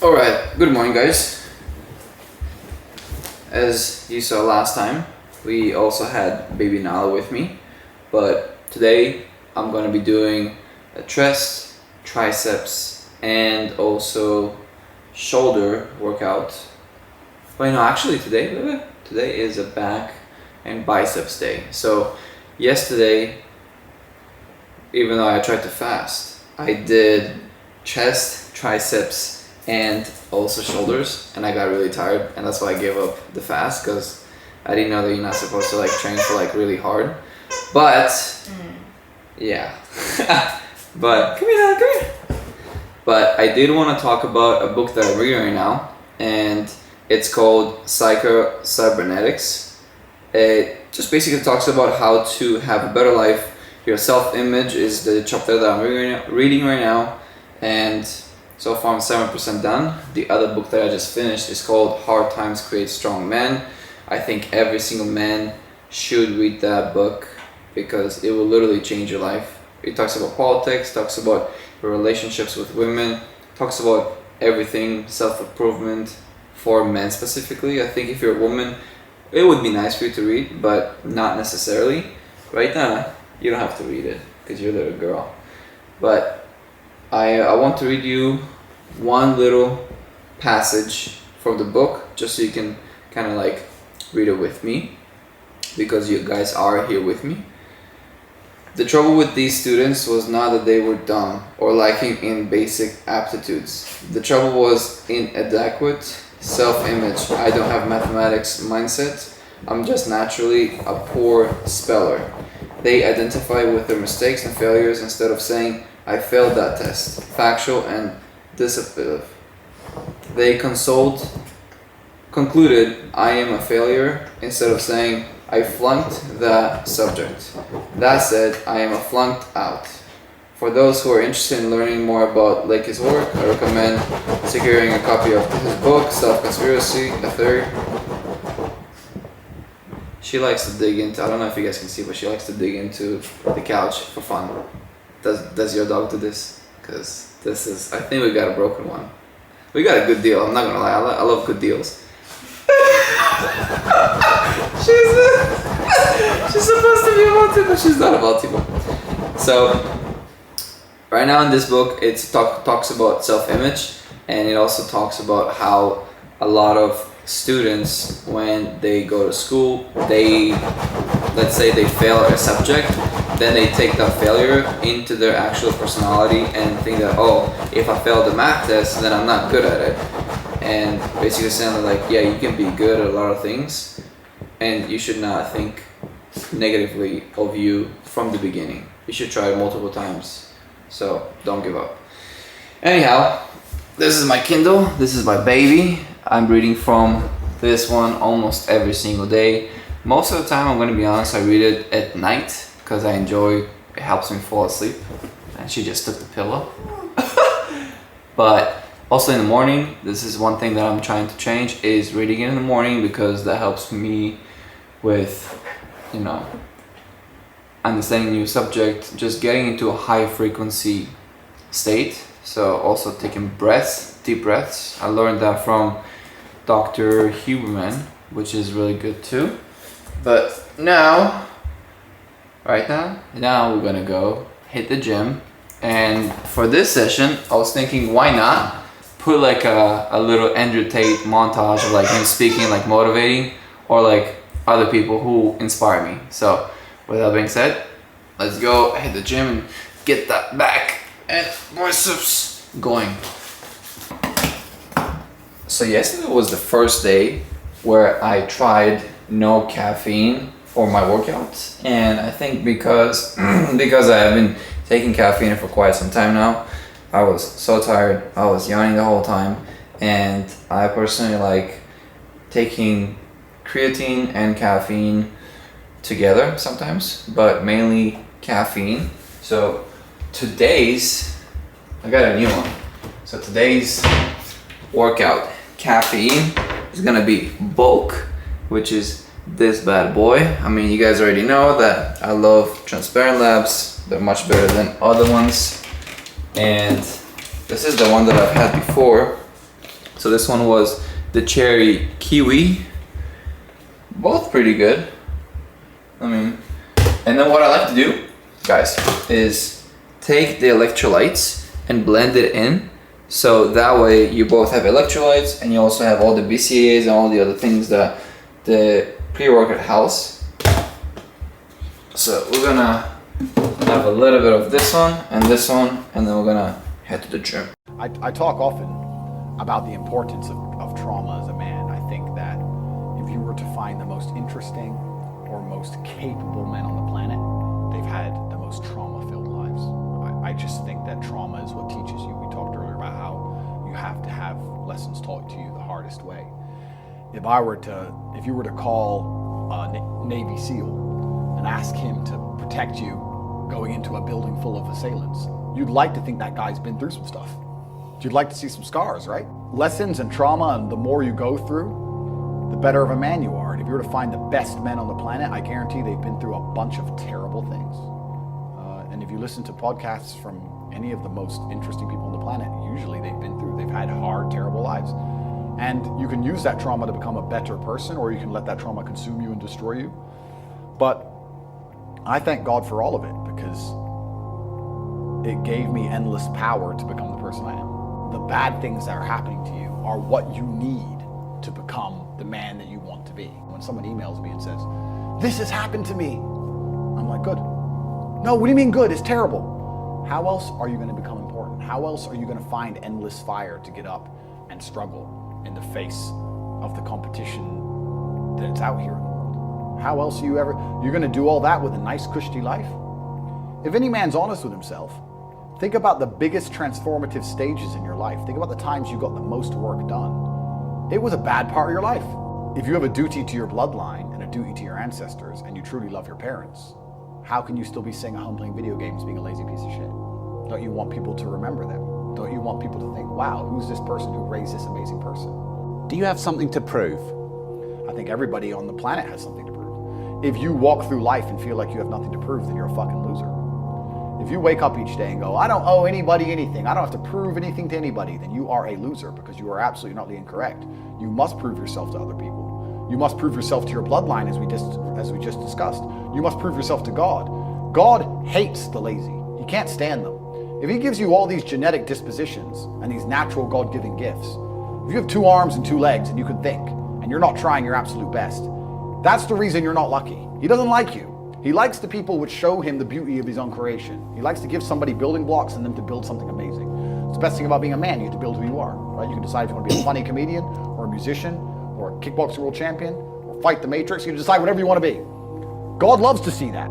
Alright, good morning guys. As you saw last time, we also had baby Nala with me, but today I'm going to be doing a chest, triceps, and also shoulder workout. Wait, no, actually today is a back and biceps day. So yesterday, even though I tried to fast, I did chest, triceps, and also shoulders, and I got really tired, and that's why I gave up the fast, because I didn't know that you're not supposed to like train for like really hard. But yeah. But come here. But I did want to talk about a book that I'm reading right now, and it's called Psycho-Cybernetics. It just basically talks about how to have a better life. Your self-image is the chapter that I'm reading right now, and so far I'm 7% done. The other book that I just finished is called Hard Times Create Strong Men. I think every single man should read that book because it will literally change your life. It talks about politics, talks about your relationships with women, talks about everything, self-improvement for men specifically. I think if you're a woman, it would be nice for you to read, but not necessarily. Right now, you don't have to read it because you're a little girl. But I want to read you one little passage from the book just so you can kind of like read it with me, because you guys are here with me. The trouble with these students was not that they were dumb or lacking in basic aptitudes. The trouble was inadequate self-image. I don't have mathematics mindset. I'm just naturally a poor speller. They identify with their mistakes and failures instead of saying, I failed that test, factual and disciplinary. They concluded, I am a failure, instead of saying, I flunked that subject. That said, I am a flunked out. For those who are interested in learning more about Lake's work, I recommend securing a copy of his book, Self-Conspiracy, the Third. She likes to dig into, I don't know if you guys can see, but she likes to dig into the couch for fun. Does your dog do this? Because this is, I think we got a broken one. We got a good deal, I'm not gonna lie, I love good deals. she's supposed to be a Baltimore, but she's not a Baltimore. So, right now in this book, it talks about self-image, and it also talks about how a lot of students, when they go to school, let's say they fail a subject, then they take that failure into their actual personality and think that, oh, if I fail the math test, then I'm not good at it. And basically saying that, like, yeah, you can be good at a lot of things, and you should not think negatively of you from the beginning. You should try it multiple times. So don't give up. Anyhow, this is my Kindle, this is my baby. I'm reading from this one almost every single day. Most of the time, I'm going to be honest, I read it at night because I enjoy, it helps me fall asleep. And she just took the pillow. But also in the morning, this is one thing that I'm trying to change, is reading it in the morning, because that helps me with, you know, understanding new subject, just getting into a high frequency state. So also taking breaths, deep breaths. I learned that from Dr. Huberman, which is really good too. But now we're gonna go hit the gym. And for this session, I was thinking, why not put like a little Andrew Tate montage of like him speaking, like motivating, or like other people who inspire me. So with that being said, let's go hit the gym and get that back and biceps going. So yesterday was the first day where I tried no caffeine for my workouts, and I think because I have been taking caffeine for quite some time now, I was so tired, I was yawning the whole time, and I personally like taking creatine and caffeine together sometimes, but mainly caffeine. So I got a new one. So today's workout caffeine is gonna be bulk, which is this bad boy. I mean, you guys already know that I love Transparent Labs. They're much better than other ones. And this is the one that I've had before. So this one was the cherry kiwi. Both pretty good. I mean, and then what I like to do, guys, is take the electrolytes and blend it in. So that way you both have electrolytes and you also have all the BCAAs and all the other things that the pre-workout has. So we're gonna have a little bit of this one, and then we're gonna head to the gym. I talk often about the importance of trauma as a man. I think that if you were to find the most interesting or most capable men on the planet, they've had the most trauma-filled lives. I just think that trauma is what teaches you. We talked earlier about how you have to have lessons taught to you the hardest way. If you were to call a Navy SEAL and ask him to protect you going into a building full of assailants, you'd like to think that guy's been through some stuff. You'd like to see some scars, right? Lessons and trauma, and the more you go through, the better of a man you are. And if you were to find the best men on the planet, I guarantee they've been through a bunch of terrible things. And if you listen to podcasts from any of the most interesting people on the planet, usually they've had hard, terrible lives. And you can use that trauma to become a better person, or you can let that trauma consume you and destroy you. But I thank God for all of it, because it gave me endless power to become the person I am. The bad things that are happening to you are what you need to become the man that you want to be. When someone emails me and says, "This has happened to me," I'm like, good. No, what do you mean good? It's terrible. How else are you going to become important? How else are you going to find endless fire to get up and struggle in the face of the competition that's out here in the world? How else you're going to do all that with a nice, cushy life? If any man's honest with himself, think about the biggest transformative stages in your life. Think about the times you got the most work done. It was a bad part of your life. If you have a duty to your bloodline and a duty to your ancestors, and you truly love your parents, how can you still be sitting at home playing video games being a lazy piece of shit? Don't you want people to remember them? Don't you want people to think, wow, who's this person who raised this amazing person? Do you have something to prove? I think everybody on the planet has something to prove. If you walk through life and feel like you have nothing to prove, then you're a fucking loser. If you wake up each day and go, I don't owe anybody anything, I don't have to prove anything to anybody, then you are a loser, because you are absolutely not incorrect. You must prove yourself to other people. You must prove yourself to your bloodline, as we just discussed. You must prove yourself to God. God hates the lazy. He can't stand them. If he gives you all these genetic dispositions and these natural God-given gifts, if you have 2 arms and 2 legs and you can think, and you're not trying your absolute best, that's the reason you're not lucky. He doesn't like you. He likes the people which show him the beauty of his own creation. He likes to give somebody building blocks and them to build something amazing. It's the best thing about being a man. You get to build who you are, right? You can decide if you want to be a funny comedian or a musician or a kickboxing world champion or fight the Matrix. You can decide whatever you want to be. God loves to see that.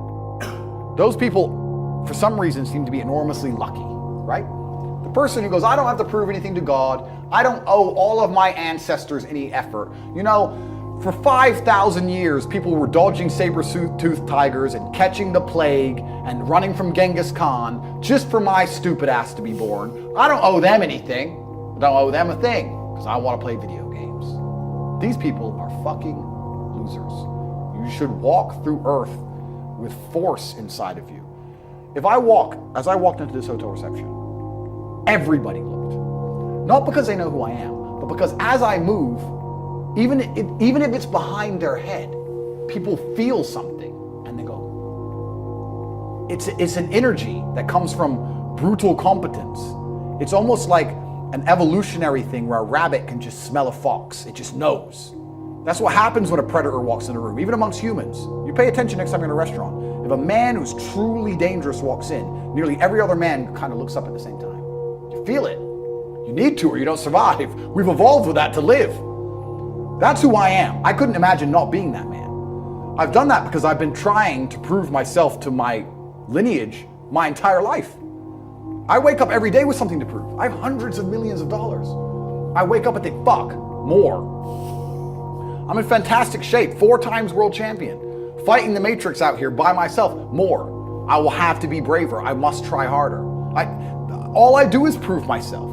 Those people, for some reason, seem to be enormously lucky, right? The person who goes, I don't have to prove anything to God. I don't owe all of my ancestors any effort. You know, for 5,000 years, people were dodging saber-toothed tigers and catching the plague and running from Genghis Khan just for my stupid ass to be born. I don't owe them anything. I don't owe them a thing, because I want to play video games. These people are fucking losers. You should walk through Earth with force inside of you. As I walked into this hotel reception, everybody looked. Not because they know who I am, but because as I move, even if it's behind their head, people feel something and they go. It's an energy that comes from brutal competence. It's almost like an evolutionary thing where a rabbit can just smell a fox. It just knows. That's what happens when a predator walks in a room, even amongst humans. You pay attention next time you're in a restaurant. If a man who's truly dangerous walks in, nearly every other man kind of looks up at the same time. You feel it. You need to, or you don't survive. We've evolved with that to live. That's who I am. I couldn't imagine not being that man. I've done that because I've been trying to prove myself to my lineage my entire life. I wake up every day with something to prove. I have hundreds of millions of dollars. I wake up and think, fuck, more. I'm in fantastic shape, 4 times world champion. Fighting the Matrix out here by myself, more. I will have to be braver. I must try harder. All I do is prove myself.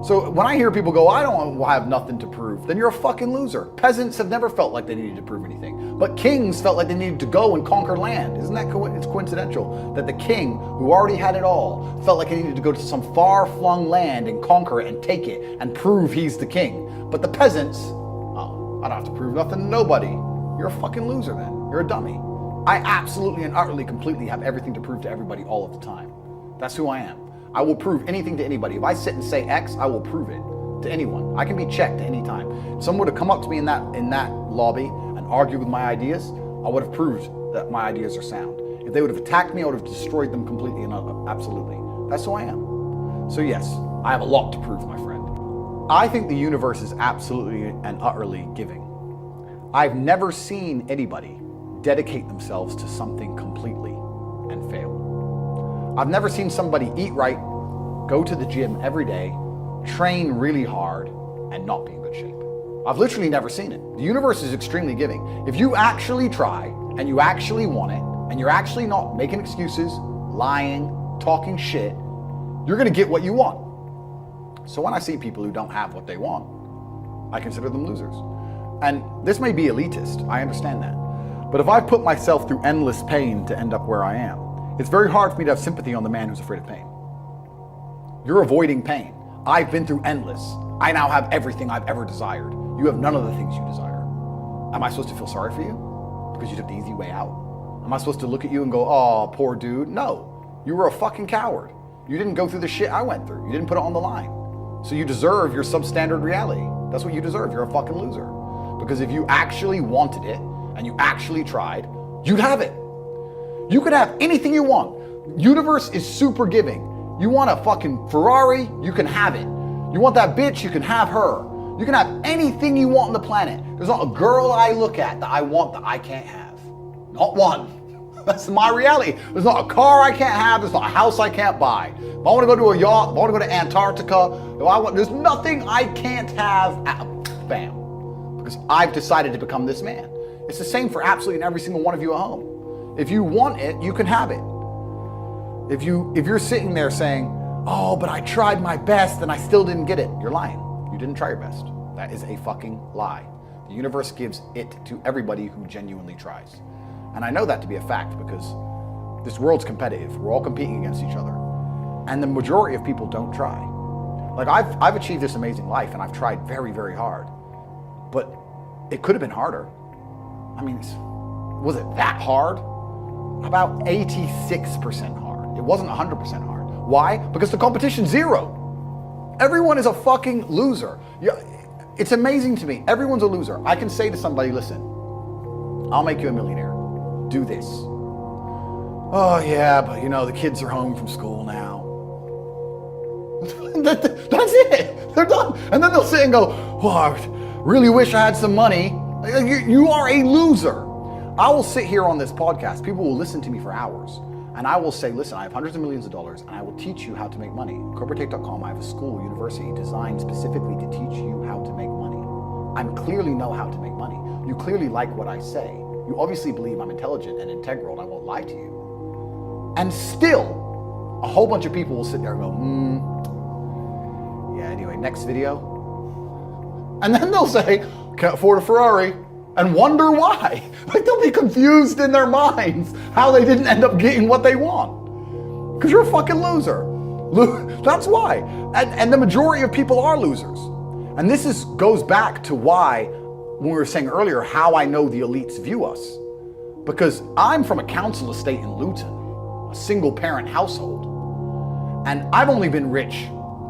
So when I hear people go, I don't have nothing to prove, then you're a fucking loser. Peasants have never felt like they needed to prove anything, but kings felt like they needed to go and conquer land. Isn't that it's coincidental that the king, who already had it all, felt like he needed to go to some far-flung land and conquer it and take it and prove he's the king. But the peasants, oh, I don't have to prove nothing to nobody. You're a fucking loser then. You're a dummy. I absolutely and utterly, completely have everything to prove to everybody all of the time. That's who I am. I will prove anything to anybody. If I sit and say X, I will prove it to anyone. I can be checked at any time. If someone would have come up to me in that lobby and argued with my ideas, I would have proved that my ideas are sound. If they would have attacked me, I would have destroyed them completely and absolutely. That's who I am. So yes, I have a lot to prove, my friend. I think the universe is absolutely and utterly giving. I've never seen anybody dedicate themselves to something completely and fail. I've never seen somebody eat right, go to the gym every day, train really hard, and not be in good shape. I've literally never seen it. The universe is extremely giving. If you actually try, and you actually want it, and you're actually not making excuses, lying, talking shit, you're gonna get what you want. So when I see people who don't have what they want, I consider them losers. And this may be elitist, I understand that. But if I put myself through endless pain to end up where I am, it's very hard for me to have sympathy on the man who's afraid of pain. You're avoiding pain. I've been through endless. I now have everything I've ever desired. You have none of the things you desire. Am I supposed to feel sorry for you? Because you took the easy way out? Am I supposed to look at you and go, oh, poor dude? No, you were a fucking coward. You didn't go through the shit I went through. You didn't put it on the line. So you deserve your substandard reality. That's what you deserve. You're a fucking loser. Because if you actually wanted it and you actually tried, you'd have it. You could have anything you want. Universe is super giving. You want a fucking Ferrari, you can have it. You want that bitch, you can have her. You can have anything you want on the planet. There's not a girl I look at that I want that I can't have. Not one. That's my reality. There's not a car I can't have. There's not a house I can't buy. If I want to go to a yacht, if I want to go to Antarctica, there's nothing I can't have. Bam. Because I've decided to become this man. It's the same for absolutely every single one of you at home. If you want it, you can have it. If you're sitting there saying, oh, but I tried my best and I still didn't get it, you're lying. You didn't try your best. That is a fucking lie. The universe gives it to everybody who genuinely tries. And I know that to be a fact because this world's competitive. We're all competing against each other. And the majority of people don't try. Like I've achieved this amazing life and I've tried very, very hard. But it could have been harder. I mean, was it that hard? About 86% hard. It wasn't 100% hard. Why? Because the competition's zero. Everyone is a fucking loser. Yeah, it's amazing to me. Everyone's a loser. I can say to somebody, listen, I'll make you a millionaire. Do this. Oh yeah, but the kids are home from school now. That's it. They're done. And then they'll sit and go, well, I really wish I had some money. You are a loser. I will sit here on this podcast. People will listen to me for hours. And I will say, listen, I have hundreds of millions of dollars and I will teach you how to make money. Corporatech.com, I have a school, university designed specifically to teach you how to make money. I clearly know how to make money. You clearly like what I say. You obviously believe I'm intelligent and integral and I won't lie to you. And still, a whole bunch of people will sit there and go, yeah, anyway, next video. And then they'll say, can't afford a Ferrari. And wonder why. Like they'll be confused in their minds how they didn't end up getting what they want. Because you're a fucking loser. That's why. And the majority of people are losers. And this goes back to why, when we were saying earlier, how I know the elites view us. Because I'm from a council estate in Luton, a single parent household. And I've only been rich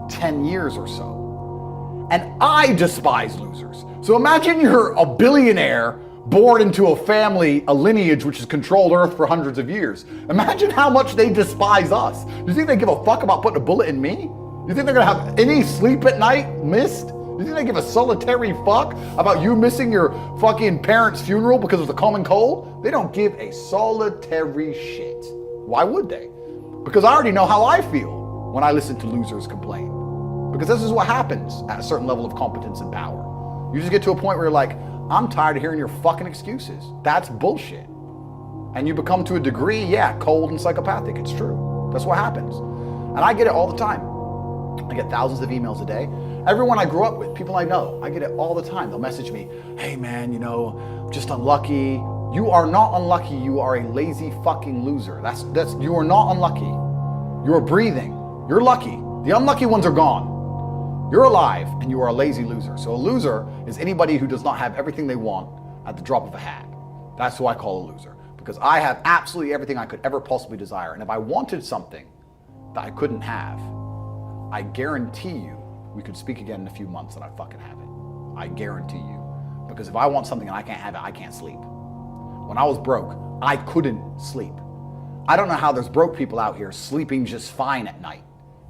10 years or so. And I despise losers. So imagine you're a billionaire born into a family, a lineage which has controlled Earth for hundreds of years. Imagine how much they despise us. You think they give a fuck about putting a bullet in me? You think they're gonna have any sleep at night missed? You think they give a solitary fuck about you missing your fucking parents' funeral because of the common cold? They don't give a solitary shit. Why would they? Because I already know how I feel when I listen to losers complain. Because this is what happens at a certain level of competence and power. You just get to a point where you're like, I'm tired of hearing your fucking excuses. That's bullshit. And you become to a degree, cold and psychopathic. It's true. That's what happens. And I get it all the time. I get thousands of emails a day. Everyone I grew up with, people I know, I get it all the time. They'll message me, hey man, you know, I'm just unlucky. You are not unlucky, you are a lazy fucking loser. You are not unlucky. You are breathing. You're lucky. The unlucky ones are gone. You're alive and you are a lazy loser. So a loser is anybody who does not have everything they want at the drop of a hat. That's who I call a loser, because I have absolutely everything I could ever possibly desire. And if I wanted something that I couldn't have, I guarantee you we could speak again in a few months and I'd fucking have it. I guarantee you. Because if I want something and I can't have it, I can't sleep. When I was broke, I couldn't sleep. I don't know how there's broke people out here sleeping just fine at night.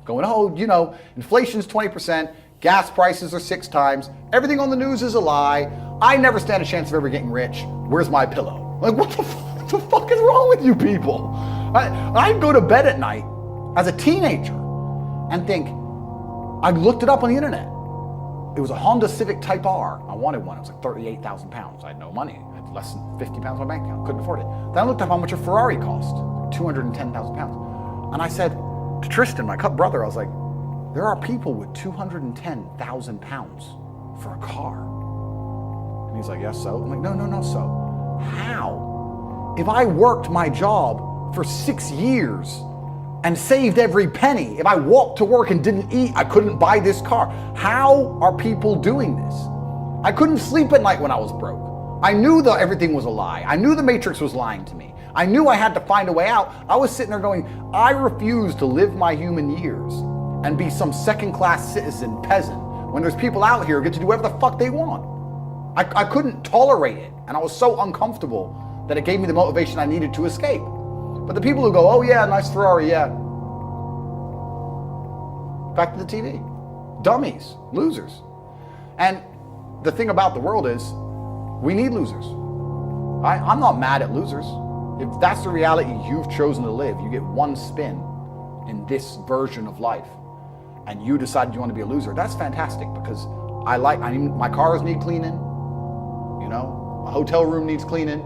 Going, oh, you know, inflation's 20%, gas prices are 6 times, everything on the news is a lie, I never stand a chance of ever getting rich, where's my pillow? Like, what the fuck is wrong with you people? I'd go to bed at night as a teenager and think, I looked it up on the internet. It was a Honda Civic Type R. I wanted one. It was like 38,000 pounds. I had no money. I had less than 50 pounds in my bank account. Couldn't afford it. Then I looked up how much a Ferrari cost. 210,000 pounds. And I said to Tristan, my brother, I was like, there are people with 210,000 pounds for a car. And he's like, yes, so? I'm like, no, so. How? If I worked my job for 6 years and saved every penny, if I walked to work and didn't eat, I couldn't buy this car. How are people doing this? I couldn't sleep at night when I was broke. I knew that everything was a lie. I knew the Matrix was lying to me. I knew I had to find a way out. I was sitting there going, I refuse to live my human years and be some second-class citizen peasant when there's people out here who get to do whatever the fuck they want. I couldn't tolerate it, and I was so uncomfortable that it gave me the motivation I needed to escape. But the people who go, oh yeah, nice Ferrari, yeah. Back to the TV. Dummies, losers. And the thing about the world is, we need losers. I'm not mad at losers. If that's the reality you've chosen to live, you get one spin in this version of life, and you decide you want to be a loser, that's fantastic, because my cars need cleaning, you know, my hotel room needs cleaning.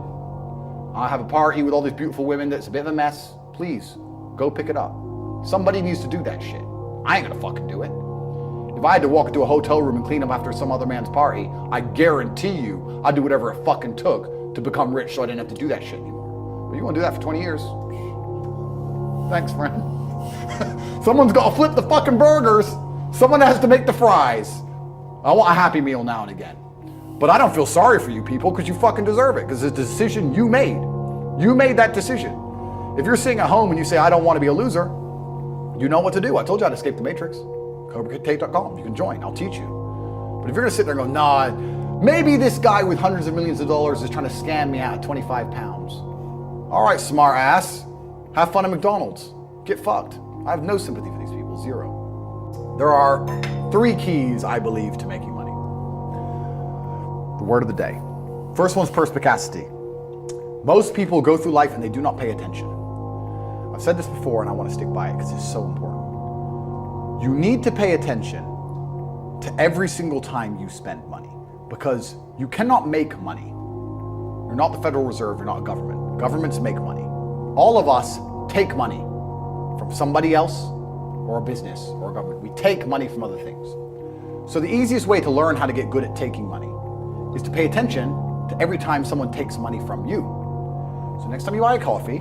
I have a party with all these beautiful women that's a bit of a mess. Please, go pick it up. Somebody needs to do that shit. I ain't gonna fucking do it. If I had to walk into a hotel room and clean up after some other man's party, I guarantee you I'd do whatever it fucking took to become rich so I didn't have to do that shit anymore. But you wanna do that for 20 years? Thanks, friend. Someone's gotta flip the fucking burgers. Someone has to make the fries. I want a Happy Meal now and again. But I don't feel sorry for you people, because you fucking deserve it, because it's a decision you made. You made that decision. If you're sitting at home and you say, I don't want to be a loser, you know what to do. I told you how to escape the Matrix. CobraTate.com. You can join. I'll teach you. But if you're going to sit there and go, nah, maybe this guy with hundreds of millions of dollars is trying to scam me out of 25 pounds. All right, smart ass. Have fun at McDonald's. Get fucked. I have no sympathy for these people. Zero. There are 3 keys, I believe, to making money. The word of the day. First one's perspicacity. Most people go through life and they do not pay attention. I've said this before and I want to stick by it because it's so important. You need to pay attention to every single time you spend money, because you cannot make money. You're not the Federal Reserve, you're not a government. Governments make money. All of us take money from somebody else or a business or a government. We take money from other things. So the easiest way to learn how to get good at taking money is to pay attention to every time someone takes money from you. So next time you buy a coffee,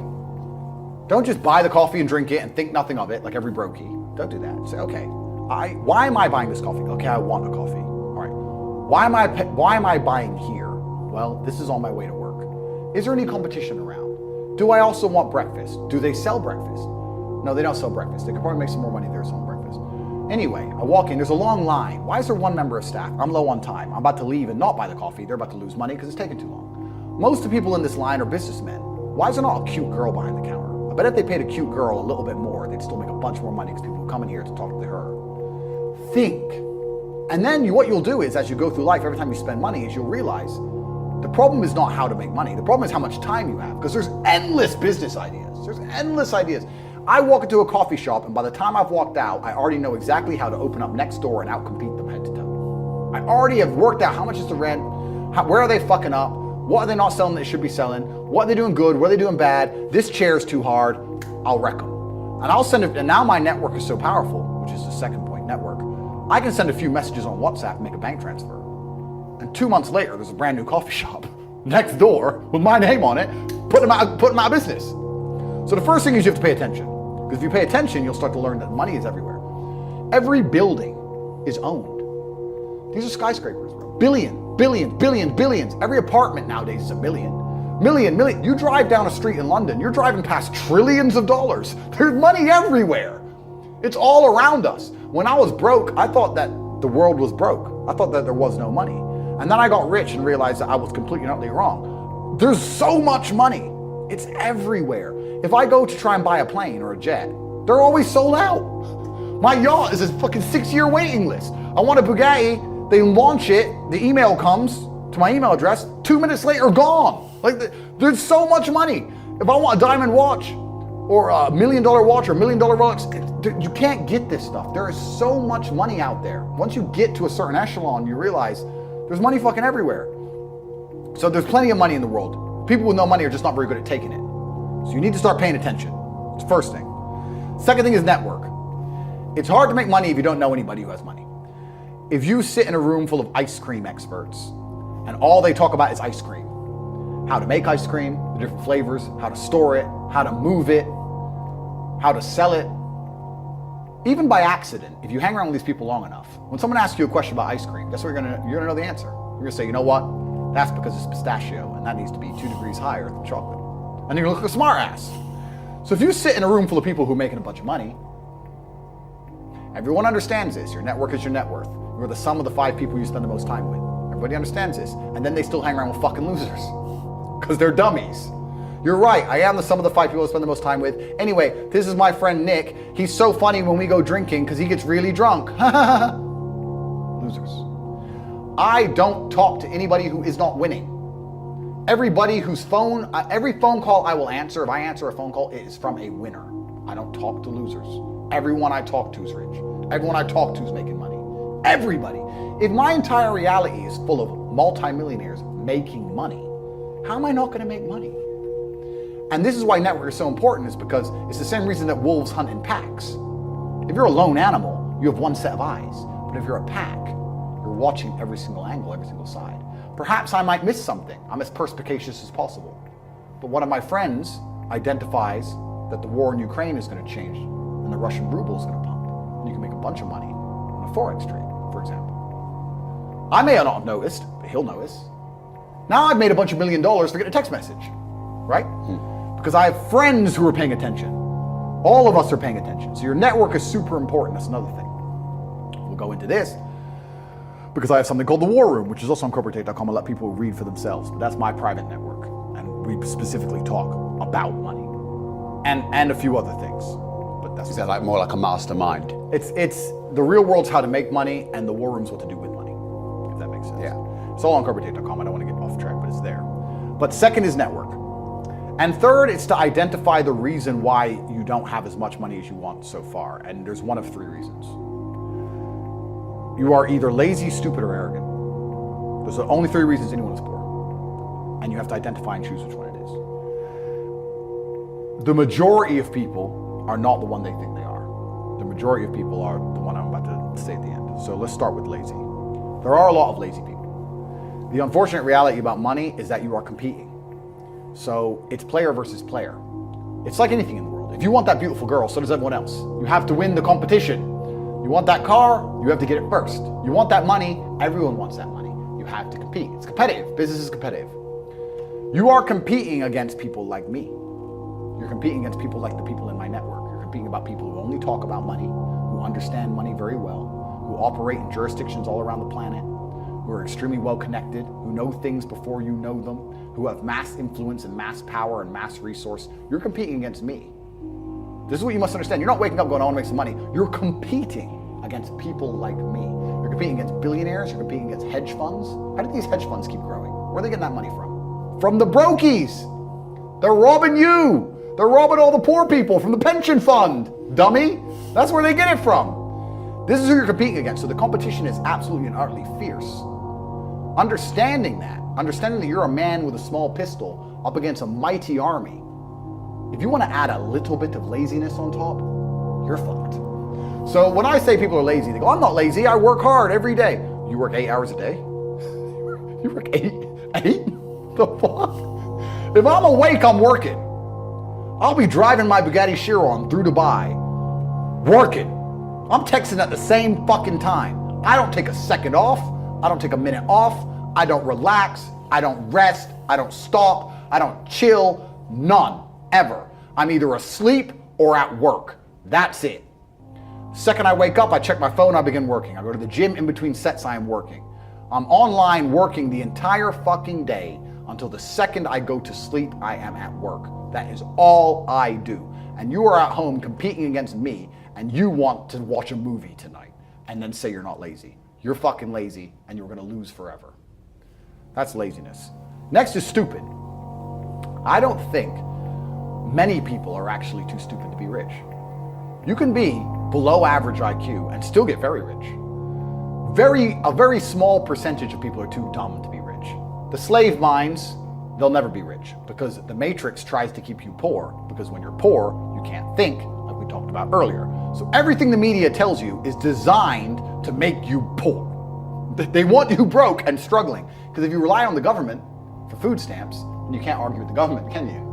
don't just buy the coffee and drink it and think nothing of it like every brokey. Don't do that. Say, okay, why am I buying this coffee? Okay, I want a coffee. All right. Why am I buying here? Well, this is on my way to work. Is there any competition around? Do I also want breakfast? Do they sell breakfast? No, they don't sell breakfast. They could probably make some more money if they're selling breakfast. Anyway, I walk in, there's a long line. Why is there one member of staff? I'm low on time. I'm about to leave and not buy the coffee. They're about to lose money because it's taking too long. Most of the people in this line are businessmen. Why is there not a cute girl behind the counter? I bet if they paid a cute girl a little bit more, they'd still make a bunch more money because people come in here to talk to her. Think. And then what you'll do is, as you go through life, every time you spend money, is you'll realize the problem is not how to make money. The problem is how much time you have, because there's endless business ideas. There's endless ideas. I walk into a coffee shop, and by the time I've walked out, I already know exactly how to open up next door and outcompete them head to toe. I already have worked out how much is the rent, where are they fucking up, what are they not selling that they should be selling, what are they doing good, what are they doing bad, this chair is too hard, I'll wreck them. And I'll send it, and now my network is so powerful, which is the second point. network, I can send a few messages on WhatsApp and make a bank transfer. And 2 months later, there's a brand new coffee shop next door with my name on it, putting them out of business. So the first thing is you have to pay attention. Because if you pay attention, you'll start to learn that money is everywhere. Every building is owned. These are skyscrapers, bro. Billions. Every apartment nowadays is a million. Million. You drive down a street in London, you're driving past trillions of dollars. There's money everywhere. It's all around us. When I was broke, I thought that the world was broke. I thought that there was no money. And then I got rich and realized that I was completely and utterly wrong. There's so much money. It's everywhere. If I go to try and buy a plane or a jet, they're always sold out. My yacht is a fucking 6-year waiting list. I want a Bugatti, they launch it, the email comes to my email address, 2 minutes later, gone. Like, there's so much money. If I want a diamond watch or a $1 million watch or $1 million Rolex, you can't get this stuff. There is so much money out there. Once you get to a certain echelon, you realize there's money fucking everywhere. So there's plenty of money in the world. People with no money are just not very good at taking it. So you need to start paying attention. It's the first thing. Second thing is network. It's hard to make money if you don't know anybody who has money. If you sit in a room full of ice cream experts and all they talk about is ice cream, how to make ice cream, the different flavors, how to store it, how to move it, how to sell it. Even by accident, if you hang around with these people long enough, when someone asks you a question about ice cream, guess what you're gonna know the answer. You're gonna say, you know what? That's because it's pistachio and that needs to be 2 degrees higher than chocolate. And you're gonna look like a smart ass. So if you sit in a room full of people who are making a bunch of money, everyone understands this. Your network is your net worth. You're the sum of the 5 people you spend the most time with. Everybody understands this. And then they still hang around with fucking losers. Because they're dummies. You're right, I am the sum of the 5 people I spend the most time with. Anyway, this is my friend Nick. He's so funny when we go drinking because he gets really drunk. Losers. I don't talk to anybody who is not winning. Everybody whose phone, every phone call I will answer, if I answer a phone call, it is from a winner. I don't talk to losers. Everyone I talk to is rich. Everyone I talk to is making money. Everybody. If my entire reality is full of multimillionaires making money, how am I not going to make money? And this is why network is so important, is because it's the same reason that wolves hunt in packs. If you're a lone animal, you have one set of eyes. But if you're a pack, you're watching every single angle, every single side. Perhaps I might miss something. I'm as perspicacious as possible. But one of my friends identifies that the war in Ukraine is going to change and the Russian ruble is going to pump. And you can make a bunch of money on a Forex trade, for example. I may not have noticed, but he'll notice. Now I've made a bunch of $1 million for getting a text message, right? Because I have friends who are paying attention. All of us are paying attention. So your network is super important. That's another thing. We'll go into this because I have something called the War Room, which is also on corporatetape.com. I let people read for themselves, but that's my private network. And we specifically talk about money and a few other things. But that's Is that like more like a mastermind? it's the real world's how to make money and the War Room's what to do with money, if that makes sense. Yeah. It's all on corporatetape.com. I don't want to get off track, but it's there. But second is network. And third, it's to identify the reason why you don't have as much money as you want so far. And there's one of 3 reasons. You are either lazy, stupid, or arrogant. Those are the only 3 reasons anyone is poor. And you have to identify and choose which one it is. The majority of people are not the one they think they are. The majority of people are the one I'm about to say at the end. So let's start with lazy. There are a lot of lazy people. The unfortunate reality about money is that you are competing. So it's player versus player. It's like anything in the world. If you want that beautiful girl, so does everyone else. You have to win the competition. You want that car, you have to get it first. You want that money, everyone wants that money. You have to compete. It's competitive. Business is competitive. You are competing against people like me. You're competing against people like the people in my network. You're competing about people who only talk about money, who understand money very well, who operate in jurisdictions all around the planet, who are extremely well connected, who know things before you know them, who have mass influence and mass power and mass resource. You're competing against me. This is what you must understand. You're not waking up going, I want to make some money. You're competing against people like me. You're competing against billionaires. You're competing against hedge funds. How do these hedge funds keep growing? Where are they getting that money from? From the brokies. They're robbing you. They're robbing all the poor people from the pension fund, dummy. That's where they get it from. This is who you're competing against. So the competition is absolutely and utterly fierce. Understanding that you're a man with a small pistol up against a mighty army. If you want to add a little bit of laziness on top, you're fucked. So when I say people are lazy, they go, I'm not lazy, I work hard every day. You work 8 hours a day? You work eight? The fuck? If I'm awake, I'm working. I'll be driving my Bugatti Chiron through Dubai, working. I'm texting at the same fucking time. I don't take a second off. I don't take a minute off. I don't relax. I don't rest. I don't stop. I don't chill. None. Ever. I'm either asleep or at work. That's it. Second I wake up, I check my phone, I begin working. I go to the gym in between sets, I am working. I'm online working the entire fucking day until the second I go to sleep, I am at work. That is all I do. And you are at home competing against me and you want to watch a movie tonight and then say you're not lazy. You're fucking lazy and you're gonna lose forever. That's laziness. Next is stupid. I don't think many people are actually too stupid to be rich. You can be below average IQ and still get very rich. A very small percentage of people are too dumb to be rich. The slave minds, they'll never be rich because the matrix tries to keep you poor, because when you're poor, you can't think, like we talked about earlier. So everything the media tells you is designed to make you poor. They want you broke and struggling, because if you rely on the government for food stamps, then you can't argue with the government, can you?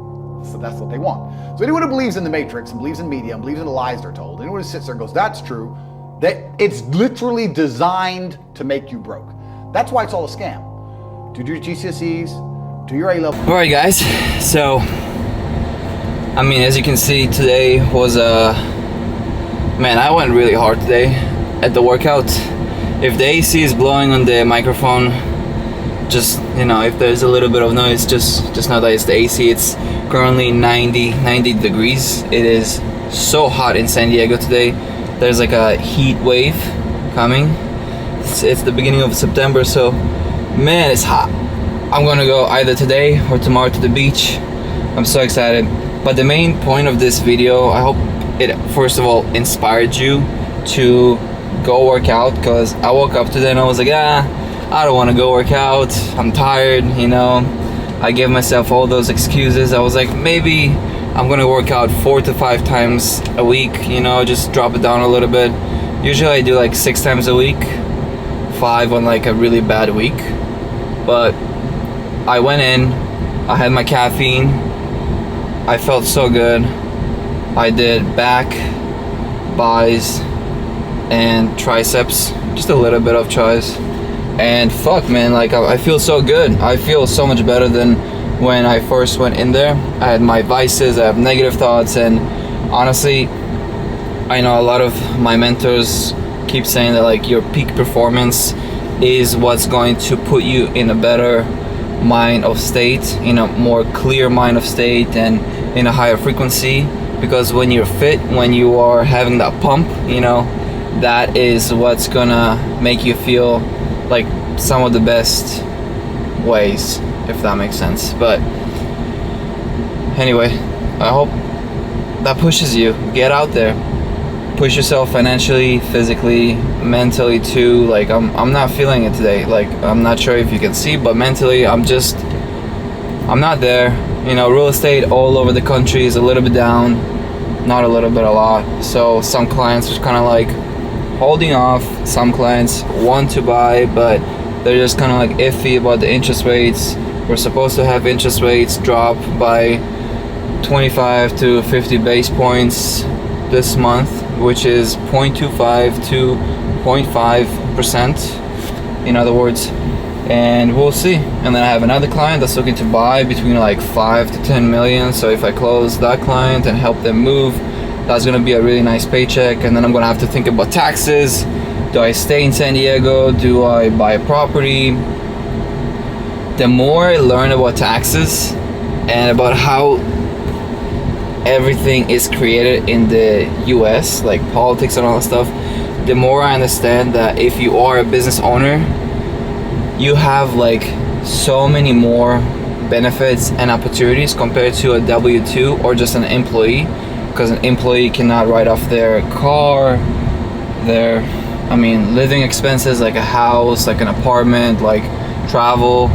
So that's what they want. So anyone who believes in the matrix and believes in media and believes in the lies they're told, anyone who sits there and goes, that's true, that it's literally designed to make you broke. That's why it's all a scam. Do your GCSEs, do your A-level. All right, guys. So, I mean, as you can see, today was man, I went really hard today at the workout. If the AC is blowing on the microphone, just, you know, if there's a little bit of noise, just know that it's the AC. It's currently 90 degrees. It is so hot in San Diego today. There's like a heat wave coming. It's the beginning of September, so man, it's hot. I'm gonna go either today or tomorrow to the beach. I'm so excited. But the main point of this video, I hope it first of all inspired you to go work out, because I woke up today and I was like, I don't want to go work out, I'm tired, you know. I gave myself all those excuses. I was like, maybe I'm gonna work out 4 to 5 times a week, you know, just drop it down a little bit. Usually I do like 6 times a week, 5 on like a really bad week. But I went in, I had my caffeine, I felt so good. I did back, buys, and triceps, just a little bit of tries. And fuck, man, like I feel so good. I feel so much better than when I first went in there. I had my vices, I have negative thoughts, and honestly, I know a lot of my mentors keep saying that like your peak performance is what's going to put you in a better mind of state, in a more clear mind of state, and in a higher frequency. Because when you're fit, when you are having that pump, you know, that is what's gonna make you feel like some of the best ways, if that makes sense. But anyway, I hope that pushes you. Get out there, push yourself financially, physically, mentally too. Like I'm not feeling it today. Like I'm not sure if you can see, but mentally I'm not there. You know, real estate all over the country is a little bit down, not a little bit, a lot. So some clients are kind of like holding off. Some clients want to buy, but they're just kind of like iffy about the interest rates. We're supposed to have interest rates drop by 25 to 50 base points this month, which is 0.25 to 0.5%, in other words. And we'll see. And then I have another client that's looking to buy between like 5 to 10 million. So if I close that client and help them move, that's gonna be a really nice paycheck. And then I'm gonna have to think about taxes. Do I stay in San Diego? Do I buy a property? The more I learn about taxes and about how everything is created in the US, like politics and all that stuff, the more I understand that if you are a business owner, you have like so many more benefits and opportunities compared to a W-2 or just an employee. Because an employee cannot write off their car, their living expenses, like a house, like an apartment, like travel.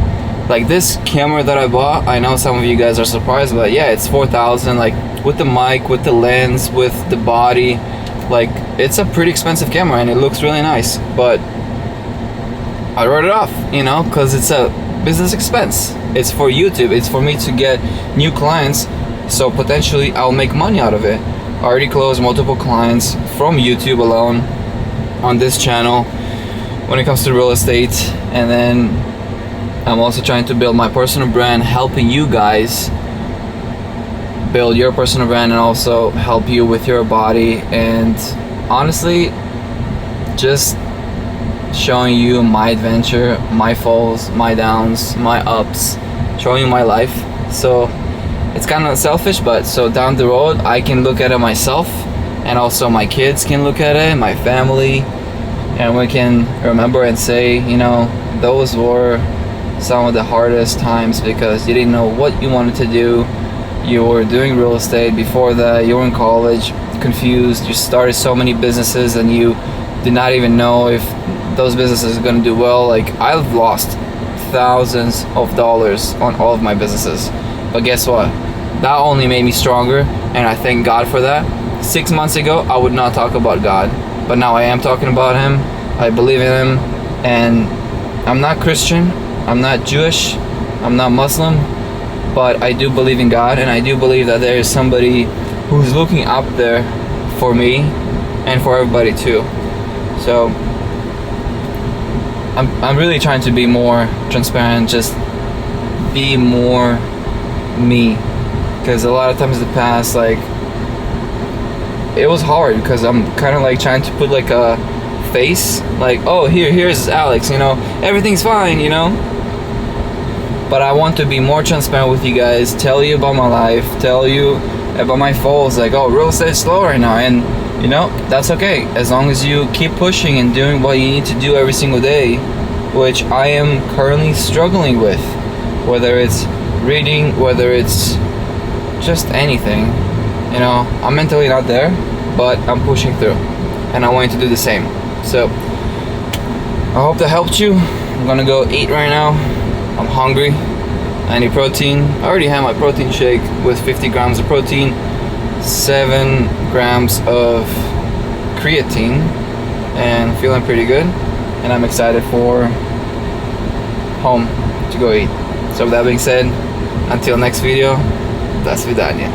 Like this camera that I bought, I know some of you guys are surprised, but yeah, it's $4,000, like with the mic, with the lens, with the body, Like, it's a pretty expensive camera and it looks really nice, but I wrote it off, you know, because it's a business expense. It's for YouTube, it's for me to get new clients, so potentially I'll make money out of it. I already closed multiple clients from YouTube alone on this channel when it comes to real estate, and then I'm also trying to build my personal brand, helping you guys build your personal brand and also help you with your body, and honestly just showing you my adventure, my falls, my downs, my ups, showing you my life. So it's kind of selfish, but so down the road I can look at it myself, and also my kids can look at it, my family, and we can remember and say, you know, those were some of the hardest times because you didn't know what you wanted to do. You were doing real estate. Before that, you were in college, confused. You started so many businesses and you did not even know if those businesses are going to do well. Like, I've lost thousands of dollars on all of my businesses. But guess what? That only made me stronger, and I thank God for that. 6 months ago, I would not talk about God, but now I am talking about Him. I believe in Him, and I'm not Christian, I'm not Jewish, I'm not Muslim, but I do believe in God, and I do believe that there is somebody who's looking up there for me and for everybody too. So I'm really trying to be more transparent, just be more me, because a lot of times in the past, like, it was hard because I'm kind of like trying to put like a face, like, oh, here's Alex, you know, everything's fine, you know. But I want to be more transparent with you guys, tell you about my life, tell you about my falls, like, oh, real estate's slow right now, and you know, that's okay, as long as you keep pushing and doing what you need to do every single day, which I am currently struggling with, whether it's reading, whether it's just anything, you know. I'm mentally not there, but I'm pushing through, and I want you to do the same. So I hope that helped you. I'm gonna go eat right now. I'm hungry. I need protein. I already have my protein shake with 50 grams of protein, 7 grams of creatine, and feeling pretty good. And I'm excited for home to go eat. So with that being said, until next video, до свидания.